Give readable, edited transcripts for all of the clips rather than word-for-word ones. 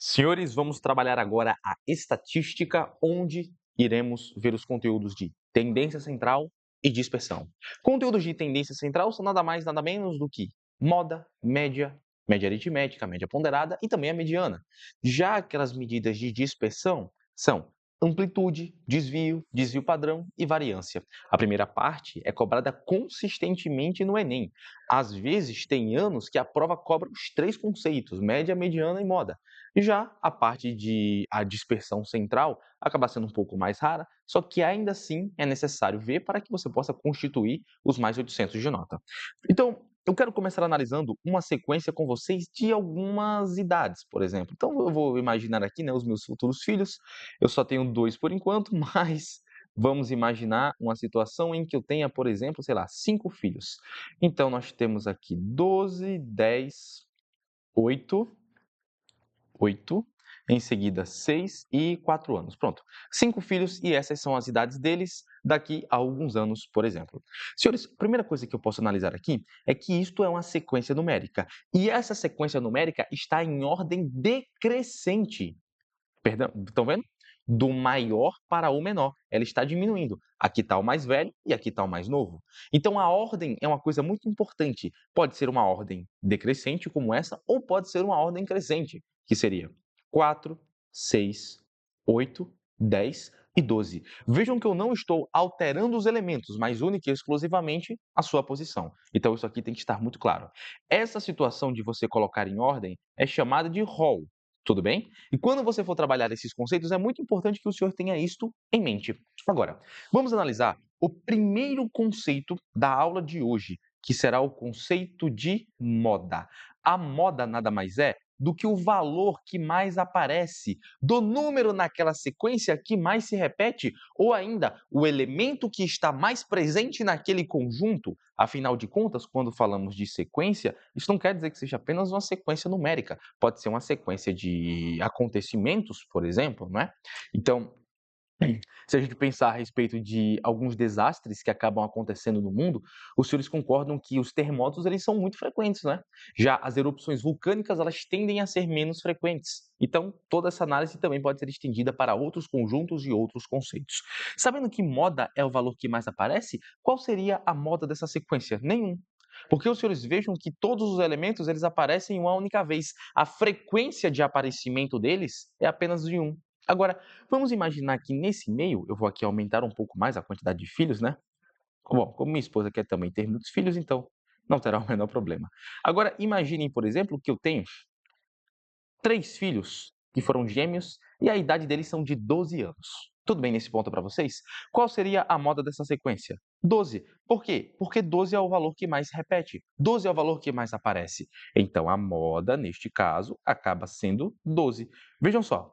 Senhores, vamos trabalhar agora a estatística, onde iremos ver os conteúdos de tendência central e dispersão. Conteúdos de tendência central são nada mais, nada menos do que moda, média, média aritmética, média ponderada e também a mediana. Já aquelas medidas de dispersão são amplitude, desvio, desvio padrão e variância. A primeira parte é cobrada consistentemente no Enem. Às vezes, tem anos que a prova cobra os três conceitos, média, mediana e moda. Já a parte de a dispersão central acaba sendo um pouco mais rara, só que ainda assim é necessário ver para que você possa constituir os mais 800 de nota. Então, eu quero começar analisando uma sequência com vocês de algumas idades, por exemplo. Então, eu vou imaginar aqui, né, os meus futuros filhos. Eu só tenho 2 por enquanto, mas vamos imaginar uma situação em que eu tenha, por exemplo, sei lá, 5 filhos. Então, nós temos aqui 12, 10, 8, 8, em seguida 6 e 4 anos. Pronto. 5 filhos e essas são as idades deles daqui a alguns anos, por exemplo. Senhores, a primeira coisa que eu posso analisar aqui é que isto é uma sequência numérica. E essa sequência numérica está em ordem decrescente. Perdão, estão vendo? Do maior para o menor. Ela está diminuindo. Aqui está o mais velho e aqui está o mais novo. Então a ordem é uma coisa muito importante. Pode ser uma ordem decrescente, como essa, ou pode ser uma ordem crescente, que seria 4, 6, 8, 10 e 12. Vejam que eu não estou alterando os elementos, mas única e exclusivamente a sua posição. Então isso aqui tem que estar muito claro. Essa situação de você colocar em ordem é chamada de rol. Tudo bem? E quando você for trabalhar esses conceitos, é muito importante que o senhor tenha isto em mente. Agora, vamos analisar o primeiro conceito da aula de hoje, que será o conceito de moda. A moda nada mais é do que o valor que mais aparece, do número naquela sequência que mais se repete, ou ainda o elemento que está mais presente naquele conjunto. Afinal de contas, quando falamos de sequência, isso não quer dizer que seja apenas uma sequência numérica, pode ser uma sequência de acontecimentos, por exemplo, não é? Então, se a gente pensar a respeito de alguns desastres que acabam acontecendo no mundo, os senhores concordam que os terremotos eles são muito frequentes, né? Já as erupções vulcânicas elas tendem a ser menos frequentes. Então, toda essa análise também pode ser estendida para outros conjuntos e outros conceitos. Sabendo que moda é o valor que mais aparece, qual seria a moda dessa sequência? Nenhum. Porque os senhores vejam que todos os elementos eles aparecem uma única vez. A frequência de aparecimento deles é apenas de um. Agora, vamos imaginar que nesse meio, eu vou aqui aumentar um pouco mais a quantidade de filhos, né? Bom, como minha esposa quer também ter muitos filhos, então não terá o menor problema. Agora, imaginem, por exemplo, que eu tenho 3 filhos que foram gêmeos e a idade deles são de 12 anos. Tudo bem nesse ponto para vocês? Qual seria a moda dessa sequência? 12. Por quê? Porque 12 é o valor que mais se repete. 12 é o valor que mais aparece. Então, a moda, neste caso, acaba sendo 12. Vejam só,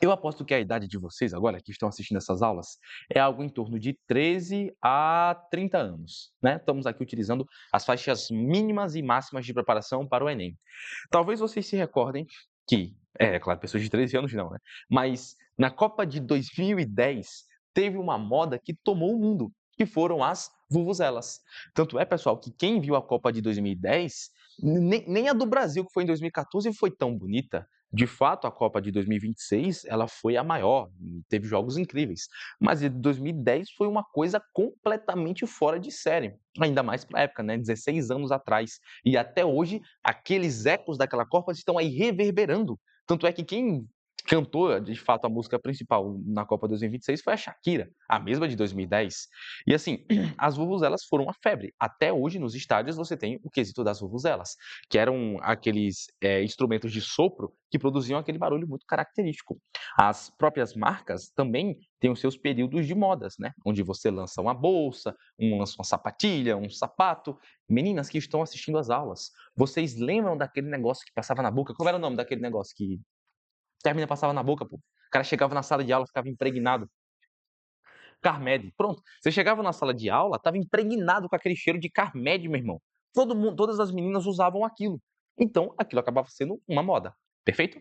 eu aposto que a idade de vocês agora, que estão assistindo essas aulas, é algo em torno de 13 a 30 anos, né? Estamos aqui utilizando as faixas mínimas e máximas de preparação para o Enem. Talvez vocês se recordem que, claro, pessoas de 13 anos não, né? Mas na Copa de 2010 teve uma moda que tomou o mundo, que foram as vuvuzelas. Tanto é, pessoal, que quem viu a Copa de 2010, nem a do Brasil, que foi em 2014, foi tão bonita. De fato, a Copa de 2026, ela foi a maior, teve jogos incríveis. Mas a de 2010 foi uma coisa completamente fora de série. Ainda mais para a época, né? 16 anos atrás. E até hoje, aqueles ecos daquela Copa estão aí reverberando. Tanto é que quem cantou, de fato, a música principal na Copa 2026 foi a Shakira, a mesma de 2010. E assim, as vuvuzelas foram uma febre. Até hoje, nos estádios, você tem o quesito das vuvuzelas, que eram aqueles instrumentos de sopro que produziam aquele barulho muito característico. As próprias marcas também têm os seus períodos de modas, né? Onde você lança uma bolsa, lança uma sapatilha, um sapato. Meninas que estão assistindo às aulas, vocês lembram daquele negócio que passava na boca? Como era o nome daquele negócio que termina passava na boca, pô? O cara chegava na sala de aula, ficava impregnado. Carmed, pronto. Você chegava na sala de aula, estava impregnado com aquele cheiro de Carmed, meu irmão. Todo mundo, todas as meninas usavam aquilo. Então, aquilo acabava sendo uma moda. Perfeito?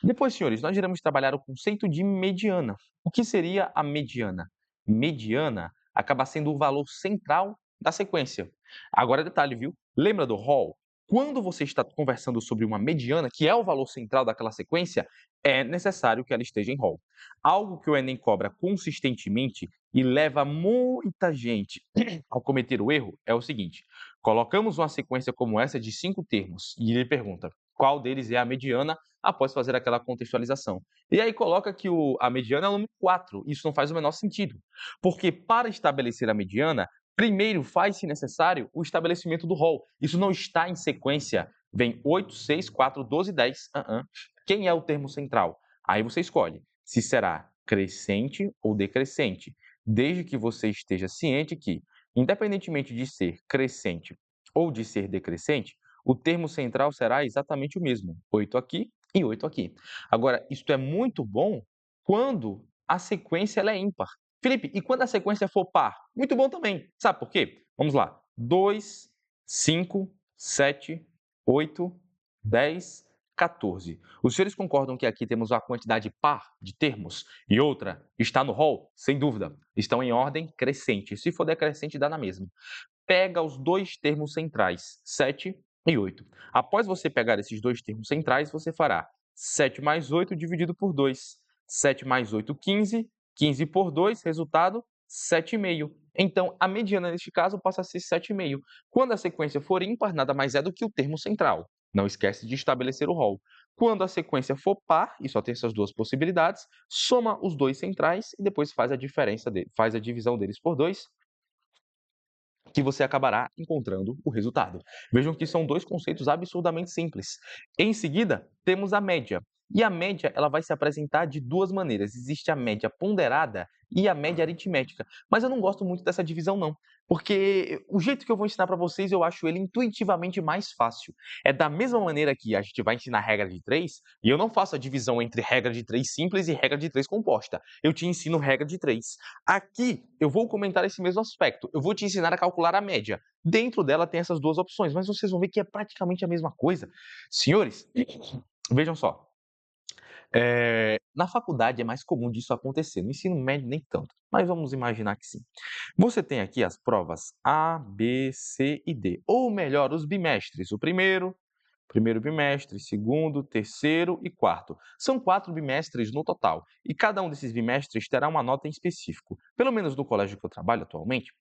Depois, senhores, nós iremos trabalhar o conceito de mediana. O que seria a mediana? Mediana acaba sendo o valor central da sequência. Agora, detalhe, viu? Lembra do rol? Quando você está conversando sobre uma mediana, que é o valor central daquela sequência, é necessário que ela esteja em rol. Algo que o Enem cobra consistentemente e leva muita gente ao cometer o erro é o seguinte: colocamos uma sequência como essa de 5 termos e ele pergunta qual deles é a mediana após fazer aquela contextualização. E aí coloca que a mediana é o número 4. Isso não faz o menor sentido, porque para estabelecer a mediana, primeiro faz-se necessário o estabelecimento do rol. Isso não está em sequência. Vem 8, 6, 4, 12, 10. Quem é o termo central? Aí você escolhe se será crescente ou decrescente, desde que você esteja ciente que, independentemente de ser crescente ou de ser decrescente, o termo central será exatamente o mesmo, 8 aqui e 8 aqui. Agora, isto é muito bom quando a sequência ela é ímpar. Felipe, e quando a sequência for par? Muito bom também. Sabe por quê? Vamos lá. 2, 5, 7, 8, 10, 14. Os senhores concordam que aqui temos uma quantidade par de termos e outra está no rol? Sem dúvida. Estão em ordem crescente. Se for decrescente, dá na mesma. Pega os dois termos centrais, 7 e 8. Após você pegar esses dois termos centrais, você fará 7 mais 8 dividido por 2. 7 mais 8, 15. 15 por 2, resultado, 7,5. Então, a mediana neste caso passa a ser 7,5. Quando a sequência for ímpar, nada mais é do que o termo central. Não esquece de estabelecer o rol. Quando a sequência for par, e só tem essas duas possibilidades, soma os dois centrais e depois faz a diferença faz a divisão deles por 2, que você acabará encontrando o resultado. Vejam que são dois conceitos absurdamente simples. Em seguida, temos a média. E a média ela vai se apresentar de duas maneiras. Existe a média ponderada e a média aritmética. Mas eu não gosto muito dessa divisão, não. Porque o jeito que eu vou ensinar para vocês, eu acho ele intuitivamente mais fácil. É da mesma maneira que a gente vai ensinar regra de 3, e eu não faço a divisão entre regra de 3 simples e regra de 3 composta. Eu te ensino regra de 3. Aqui, eu vou comentar esse mesmo aspecto. Eu vou te ensinar a calcular a média. Dentro dela tem essas duas opções, mas vocês vão ver que é praticamente a mesma coisa. Senhores, vejam só. Na faculdade é mais comum disso acontecer, no ensino médio nem tanto, mas vamos imaginar que sim. Você tem aqui as provas A, B, C e D, ou melhor, os bimestres, o primeiro bimestre, segundo, terceiro e quarto. São 4 bimestres no total, e cada um desses bimestres terá uma nota em específico. Pelo menos no colégio que eu trabalho atualmente,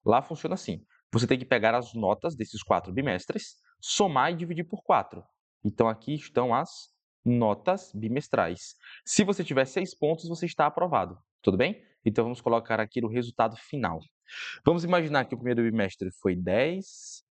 lá funciona assim: você tem que pegar as notas desses 4 bimestres, somar e dividir por 4. Então aqui estão as notas bimestrais. Se você tiver 6 pontos, você está aprovado. Tudo bem? Então vamos colocar aqui o resultado final. Vamos imaginar que o primeiro bimestre foi 10,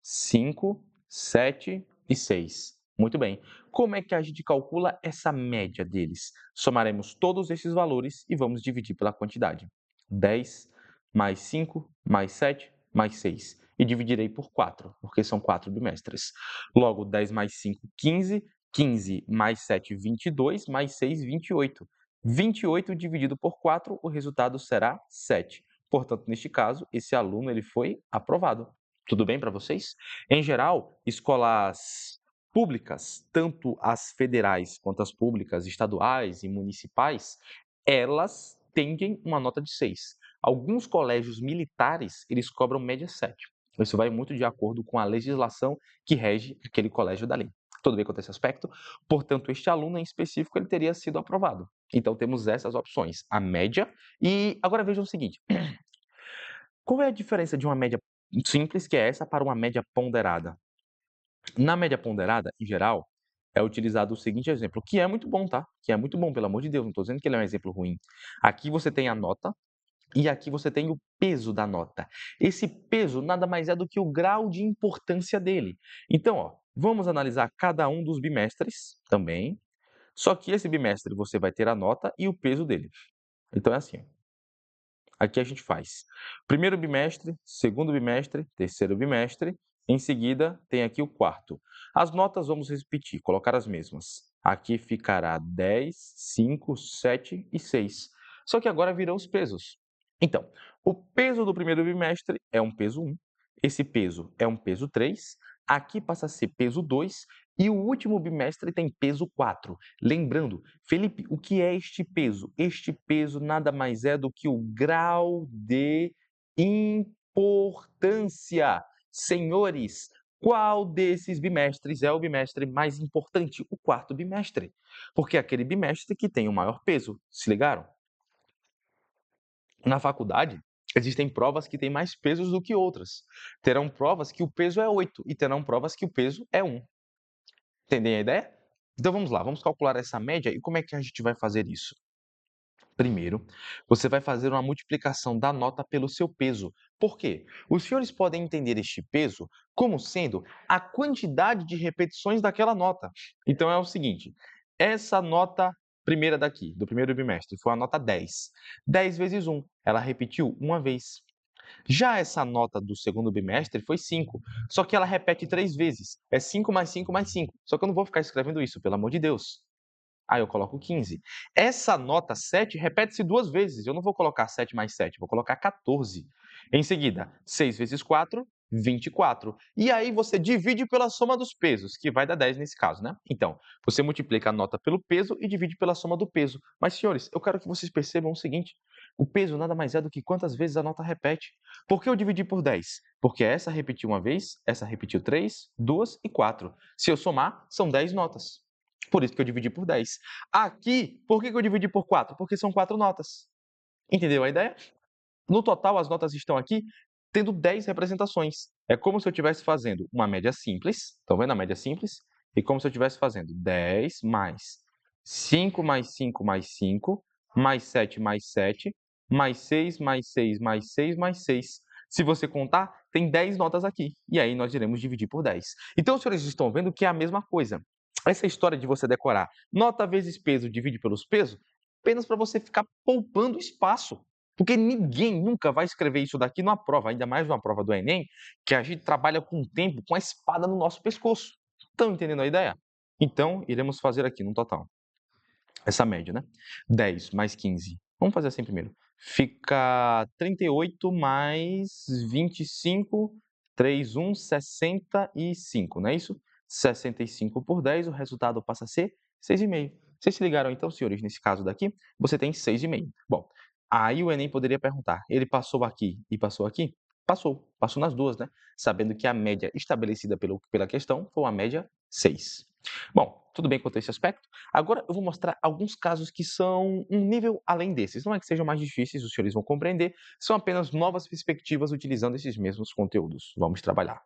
5, 7 e 6. Muito bem. Como é que a gente calcula essa média deles? Somaremos todos esses valores e vamos dividir pela quantidade. 10 mais 5 mais 7 mais 6. E dividirei por 4, porque são 4 bimestres. Logo, 10 mais 5, 15. 15 mais 7, 22. Mais 6, 28. 28 dividido por 4, o resultado será 7. Portanto, neste caso, esse aluno ele foi aprovado. Tudo bem para vocês? Em geral, escolas públicas, tanto as federais quanto as públicas estaduais e municipais, elas tendem uma nota de 6. Alguns colégios militares, eles cobram média 7. Isso vai muito de acordo com a legislação que rege aquele colégio dali. Tudo bem quanto a esse aspecto? Portanto, este aluno em específico, ele teria sido aprovado. Então, temos essas opções, a média. E agora vejam o seguinte, qual é a diferença de uma média simples, que é essa, para uma média ponderada? Na média ponderada, em geral, é utilizado o seguinte exemplo, que é muito bom, tá? Que é muito bom, pelo amor de Deus, não estou dizendo que ele é um exemplo ruim. Aqui você tem a nota e aqui você tem o peso da nota. Esse peso nada mais é do que o grau de importância dele. Então, ó, vamos analisar cada um dos bimestres também, só que esse bimestre você vai ter a nota e o peso dele. Então é assim, ó. Aqui a gente faz primeiro bimestre, segundo bimestre, terceiro bimestre, em seguida tem aqui o quarto. As notas vamos repetir, colocar as mesmas. Aqui ficará 10, 5, 7 e 6. Só que agora virão os pesos. Então, o peso do primeiro bimestre é um peso 1, esse peso é um peso 3, aqui passa a ser peso 2 e o último bimestre tem peso 4. Lembrando, Felipe, o que é este peso? Este peso nada mais é do que o grau de importância. Senhores, Qual desses bimestres é o bimestre mais importante? O quarto bimestre, porque é aquele bimestre que tem o maior peso, se ligaram? Na faculdade, existem provas que têm mais pesos do que outras. Terão provas que o peso é 8 e terão provas que o peso é 1. Entendem a ideia? Então vamos lá, vamos calcular essa média e como é que a gente vai fazer isso? Primeiro, você vai fazer uma multiplicação da nota pelo seu peso. Por quê? Os senhores podem entender este peso como sendo a quantidade de repetições daquela nota. Então é o seguinte, essa nota primeira daqui, do primeiro bimestre, foi a nota 10. 10 vezes 1, ela repetiu uma vez. Já essa nota do segundo bimestre foi 5, só que ela repete 3 vezes. É 5 mais 5 mais 5. Só que eu não vou ficar escrevendo isso, pelo amor de Deus. Aí eu coloco 15. Essa nota 7 repete-se 2 vezes, eu não vou colocar 7 mais 7, vou colocar 14. Em seguida, 6 vezes 4, 24. E aí você divide pela soma dos pesos, que vai dar 10 nesse caso, né. Então, você multiplica a nota pelo peso e divide pela soma do peso. Mas senhores, eu quero que vocês percebam o seguinte, o peso nada mais é do que quantas vezes a nota repete. Por que eu dividi por 10? Porque essa repetiu uma vez, essa repetiu 3, 2 e 4. Se eu somar, são 10 notas. Por isso que eu dividi por 10. Aqui, por que eu dividi por 4? Porque são 4 notas. Entendeu a ideia? No total, as notas estão aqui tendo 10 representações. É como se eu estivesse fazendo uma média simples, estão vendo a média simples? E como se eu estivesse fazendo 10 mais 5 mais 5 mais 5, mais 7 mais 7, mais 6 mais 6 mais 6 mais 6. Se você contar, tem 10 notas aqui. E aí nós iremos dividir por 10. Então, os senhores estão vendo que é a mesma coisa. Essa história de você decorar nota vezes peso divide pelos pesos, apenas para você ficar poupando espaço. Porque ninguém nunca vai escrever isso daqui numa prova, ainda mais numa prova do Enem, que a gente trabalha com o tempo, com a espada no nosso pescoço. Estão entendendo a ideia? Então, iremos fazer aqui no total. Essa média, né? 10 mais 15. Vamos fazer assim primeiro. Fica 38 mais 25, 31, 65, não é isso? 65 por 10, o resultado passa a ser 6,5. Vocês se ligaram então, senhores, nesse caso daqui? Você tem 6,5. Bom, aí o Enem poderia perguntar, ele passou aqui e passou aqui? Passou nas duas, né? Sabendo que a média estabelecida pela questão foi uma média 6. Bom, tudo bem quanto a esse aspecto? Agora eu vou mostrar alguns casos que são um nível além desses. Não é que sejam mais difíceis, os senhores vão compreender, são apenas novas perspectivas utilizando esses mesmos conteúdos. Vamos trabalhar.